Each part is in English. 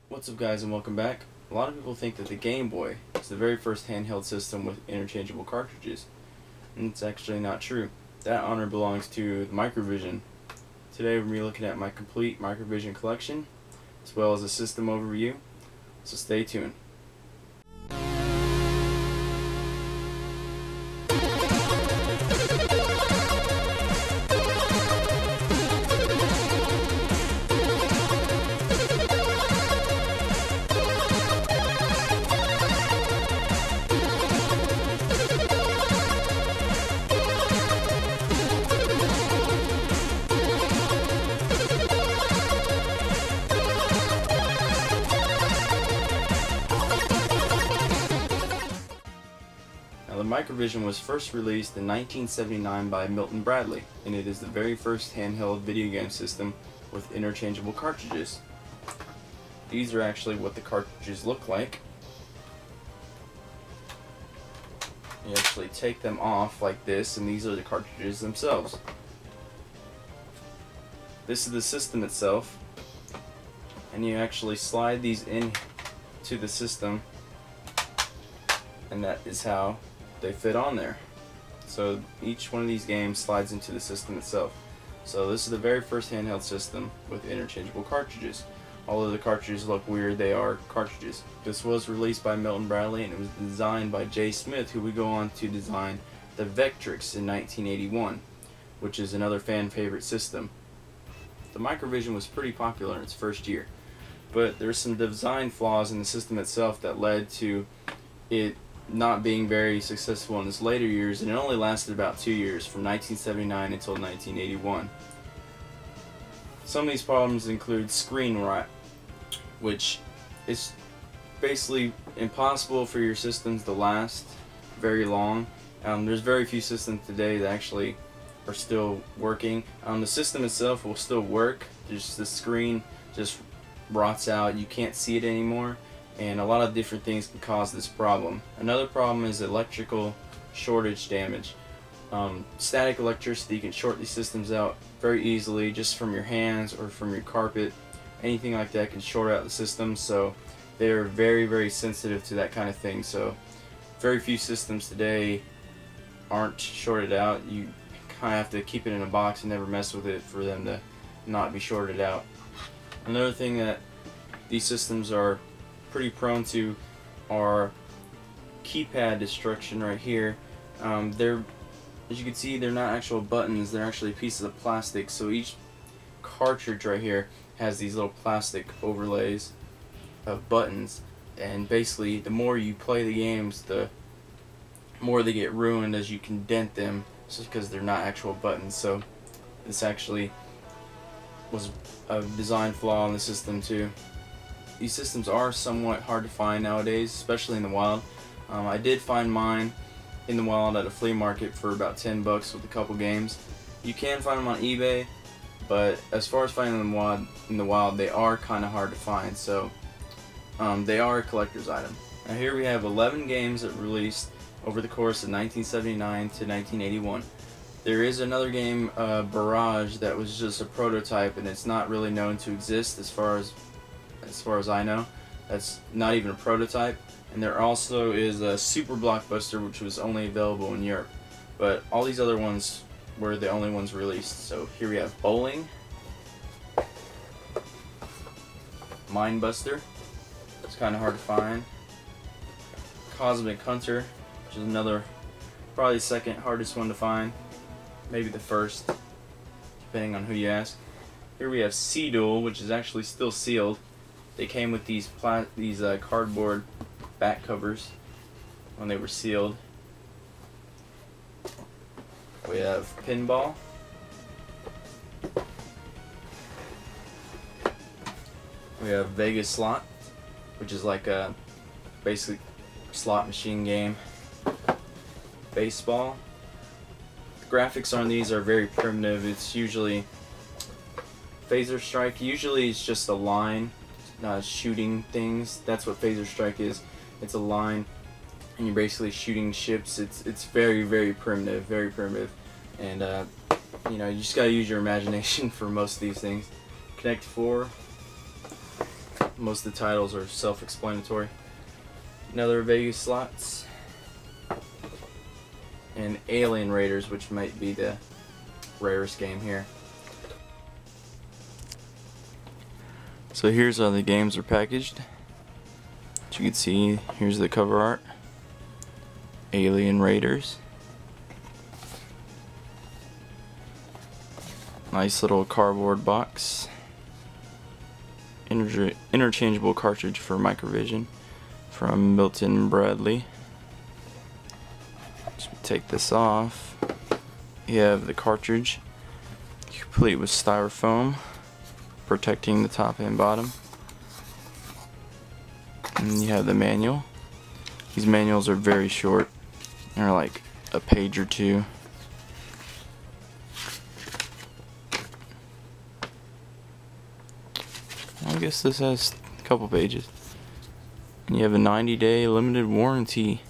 What's up, guys, and welcome back. A lot of people think that the Game Boy is the very first handheld system with interchangeable cartridges, and it's actually not true. That honor belongs to the Microvision. Today we're going to be looking at my complete Microvision collection, as well as a system overview, so stay tuned. The Microvision was first released in 1979 by Milton Bradley, and it is the very first handheld video game system with interchangeable cartridges. These are actually what the cartridges look like. You actually take them off like this, and these are the cartridges themselves. This is the system itself, and you actually slide these in to the system, and that is how they fit on there. So each one of these games slides into the system itself. So this is the very first handheld system with interchangeable cartridges. Although the cartridges look weird, they are cartridges. This was released by Milton Bradley, and it was designed by J. Smith, who would go on to design the Vectrix in 1981, which is another fan favorite system. The Microvision was pretty popular in its first year, but there's some design flaws in the system itself that led to it not being very successful in its later years, and it only lasted about 2 years, from 1979 until 1981. Some of these problems include screen rot, which is basically impossible for your systems to last very long. There's very few systems today that actually are still working. The system itself will still work, just the screen just rots out, you can't see it anymore, and a lot of different things can cause this problem. Another problem is electrical shortage damage. Static electricity can short these systems out very easily, just from your hands or from your carpet. Anything like that can short out the system, so they're very sensitive to that kind of thing. So very few systems today aren't shorted out. You kind of have to keep it in a box and never mess with it for them to not be shorted out. Another thing that these systems are pretty prone to are keypad destruction right here. They're, as you can see, they're not actual buttons, they're actually pieces of plastic. So each cartridge right here has these little plastic overlays of buttons, and basically the more you play the games, the more they get ruined as you can dent them, just because they're not actual buttons. So this actually was a design flaw in the system too. These systems are somewhat hard to find nowadays, especially in the wild. I did find mine in the wild at a flea market for about 10 bucks with a couple games. You can find them on eBay, but as far as finding them in the wild, they are kind of hard to find. So they are a collector's item. Now here we have 11 games that released over the course of 1979 to 1981. There is another game, Barrage, that was just a prototype, and it's not really known to exist as far as I know. That's not even a prototype. And there also is a Super Blockbuster, which was only available in Europe. But all these other ones were the only ones released. So here we have Bowling, Mindbuster, it's kind of hard to find, Cosmic Hunter, which is another, probably the second hardest one to find, maybe the first, depending on who you ask. Here we have Sea Duel, which is actually still sealed. They came with these cardboard back covers when they were sealed. We have Pinball. We have Vegas Slot, which is like a basic slot machine game. Baseball. The graphics on these are very primitive. It's usually Phaser Strike. Usually it's just a line shooting things. That's what Phaser Strike is. It's a line, and you're basically shooting ships. It's very primitive, and you know, you just gotta use your imagination for most of these things. Connect 4. most of the titles are self-explanatory. Another Vegas slots. And Alien Raiders, which might be the rarest game here. So here's how the games are packaged. As you can see, here's the cover art. Alien Raiders. Nice little cardboard box. Interchangeable cartridge for Microvision from Milton Bradley. Just take this off. You have the cartridge complete with styrofoam protecting the top and bottom. And you have the manual. These manuals are very short. They're like a page or two. I guess this has a couple pages. And you have a 90-day limited warranty.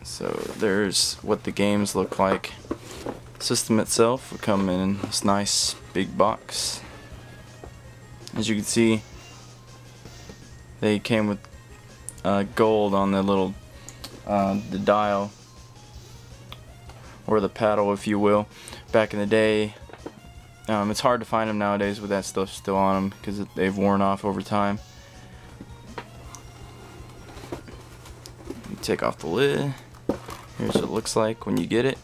So there's what the games look like. System itself will come in this nice big box. As you can see, they came with gold on the little the dial, or the paddle, if you will. Back in the day, it's hard to find them nowadays with that stuff still on them because they've worn off over time. You take off the lid. Here's what it looks like when you get it.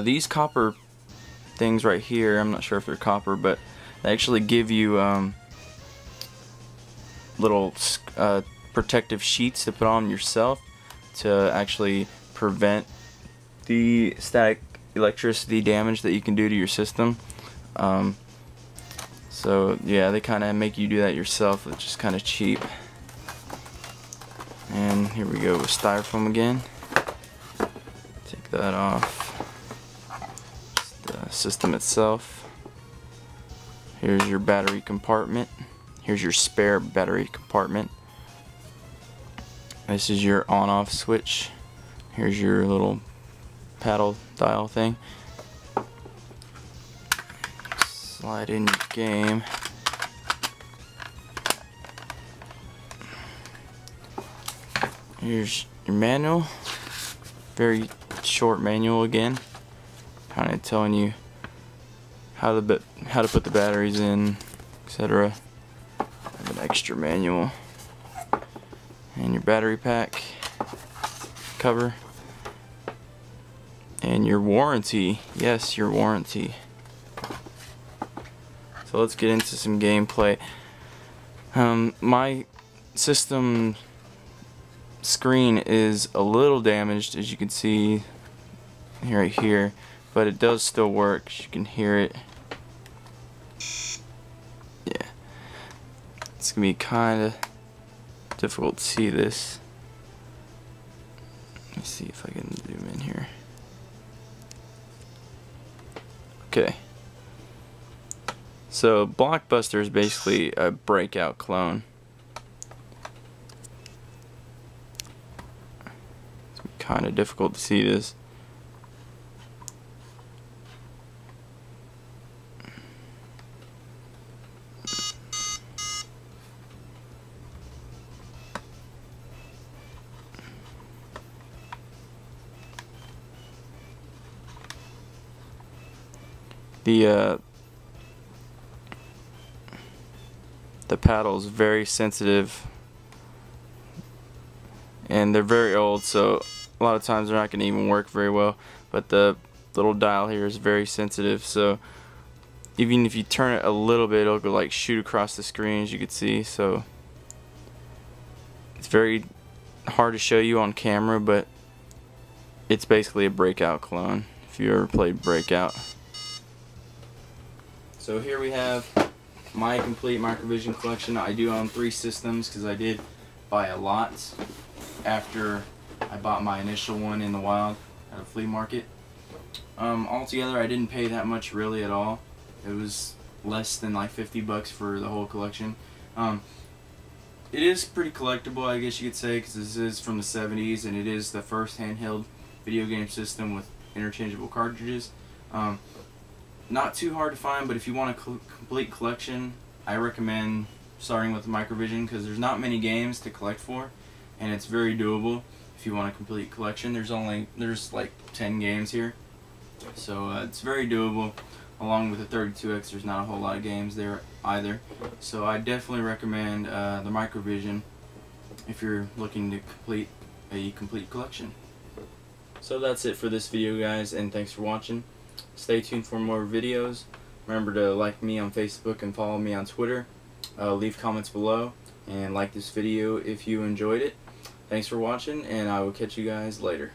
These copper things right here, I'm not sure if they're copper, but they actually give you little protective sheets to put on yourself to actually prevent the static electricity damage that you can do to your system. So yeah, they kind of make you do that yourself, which is kind of cheap. And here we go with styrofoam again. Take that off. Just the system itself. Here's your battery compartment. Here's your spare battery compartment. This is your on-off switch. Here's your little paddle dial thing. Slide in your game. Here's your manual. Very short manual again. Kind of telling you how to put the batteries in, etc. An extra manual. And your battery pack cover. And your warranty. Yes, your warranty. So let's get into some gameplay. My system screen is a little damaged, as you can see right here, but it does still work. You can hear it. Yeah. It's gonna be kind of difficult to see this. Let me see if I can zoom in here. Okay. So Blockbuster is basically a breakout clone. It's kind of difficult to see this. The paddle is very sensitive, and they're very old, so a lot of times they're not going to even work very well. But the little dial here is very sensitive, so even if you turn it a little bit, it'll go like shoot across the screen, as you can see. So it's very hard to show you on camera, but it's basically a breakout clone if you ever played Breakout. So here we have my complete Microvision collection. I do own 3 systems because I did buy a lot after I bought my initial one in the wild at a flea market. Altogether, I didn't pay that much really at all. It was less than like 50 bucks for the whole collection. It is pretty collectible, I guess you could say, because this is from the 70s and it is the first handheld video game system with interchangeable cartridges. not too hard to find, but if you want a complete collection, I recommend starting with the Microvision, because there's not many games to collect for, and it's very doable. If you want a complete collection, there's like 10 games here, so it's very doable. Along with the 32X, there's not a whole lot of games there either, so I definitely recommend the Microvision if you're looking to complete a complete collection. So that's it for this video, guys, and thanks for watching. Stay tuned for more videos. Remember to like me on Facebook and follow me on Twitter. Leave comments below and like this video if you enjoyed it. Thanks for watching, and I will catch you guys later.